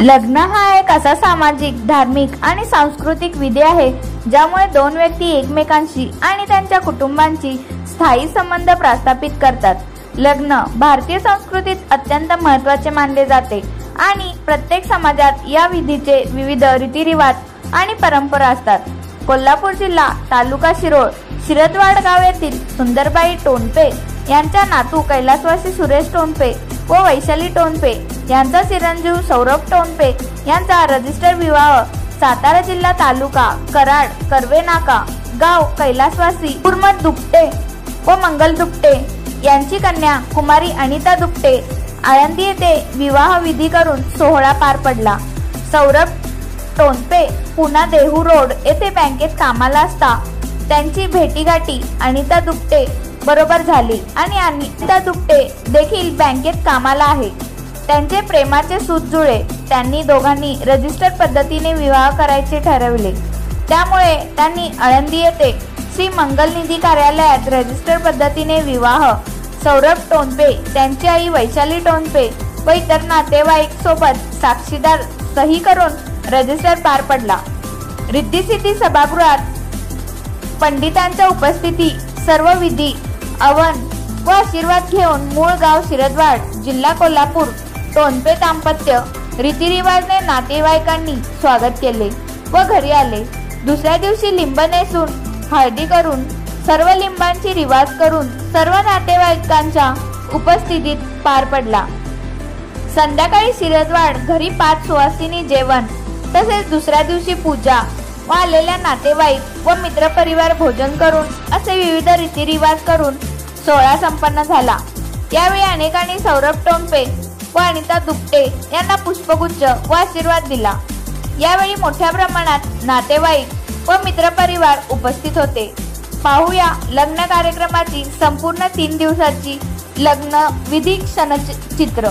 लग्न हा एक असा सामाजिक, धार्मिक आणि सांस्कृतिक विधी आहे ज्यामुळे दोन व्यक्ती एकमेकांशी आणि त्यांच्या कुटुंबांची स्थायी संबंध प्रस्थापित करतात. लग्न भारतीय संस्कृतीत अत्यंत महत्त्वाचे मानले जाते आणि प्रत्येक समाजात या विधीचे विविध रीतिरिवाज आणि परंपरा असतात. कोल्हापूर जिल्हा, तालुका शिरोळ, शिरदवाड गाव येथील सुंदरबाई टोणपे यांच्या नातू कैलासवासी सुरेश टोणपे व वैशाली टोणपे यांचा चिरंजीव सौरभ टोणपे यांचा रजिस्टर विवाह सातारा जिल्हा, तालुका कराड, कर्वे नाका, गाव कैलासवासी कुर्मत दुपटे व मंगल दुपटे यांची कन्या कुमारी अनिता दुपटे आळंदी येथे विवाह विधी करून सोहळा पार पडला. सौरभ टोणपे पुन्हा देहू रोड येथे बँकेत कामाला असता त्यांची भेटीगाठी अनिता दुपटे बरोबर झाली आणि अनिता दुपटे देखील बँकेत कामाला आहे. त्यांचे प्रेमाचे सूत जुळले. त्यांनी दोघांनी रजिस्टर पद्धतीने विवाह करायचे ठरवले. त्यामुळे त्यांनी आळंदी येथे श्री मंगल निधी कार्यालयात रजिस्टर पद्धतीने विवाह सौरभ टोणपे, त्यांची आई वैशाली टोणपे व इतर नातेवाईक सोबत साक्षीदार सही करून रजिस्टर पार पडला. रिद्धिसिद्धी सभागृहात पंडितांच्या उपस्थिती सर्व विधी अवन व आशीर्वाद घेऊन मूळ गाव शिरदवाड, जिल्हा कोल्हापूर टोणपे दाम्पत्य रीतिरिवाजने नातेवाईकांनी स्वागत केले व घरी आले. दुसऱ्या दिवशी लिंब नेसून हळदी करून सर्व लिंबांची रिवाज करून सर्व नातेवाईकांच्या उपस्थितीत पार पडला. संध्याकाळी शिरदवाड घरी 5 सुवासिनी जेवण तसेच दुसऱ्या दिवशी पूजा व आलेल्या नातेवाईक व मित्रपरिवार भोजन करून असे विविध रीतिरिवाज करून सोहळा संपन्न झाला. यावेळी अनेकांनी सौरभ टोणपे व अनिता दुपटे यांना पुष्पगुच्छ व आशीर्वाद दिला. यावेळी मोठ्या प्रमाणात नातेवाईक व मित्रपरिवार उपस्थित होते. पाहूया लग्न कार्यक्रमाची संपूर्ण 3 दिवसाची लग्न विधी क्षणचित्र.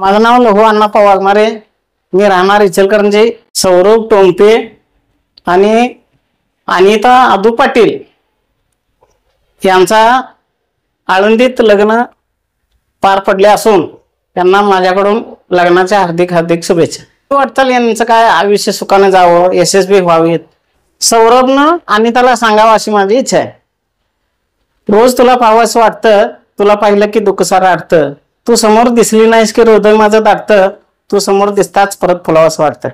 माझं नाव लघु अण्णाप्पा वाघमारे. मी राहणार इचलकरंजी. सौरभ टोणपे आणि अनिता आदू पाटील यांचा आळंदीत लग्न पार पडले असून त्यांना माझ्याकडून लग्नाच्या हार्दिक शुभेच्छा. वाटतं यांचं काय आयुष्य सुखाने जावं, यशस्वी व्हावीत. सौरभनं अनिताला सांगावं अशी माझी इच्छा आहे. रोज तुला पाहावंसं वाटतं, तुला पाहिलं की दुःख सारं वाटतं. तू समोर दिसली नाहीस की हृदय माझं दाटतं. तू समोर दिसताच परत फुलावंसं वाटतं.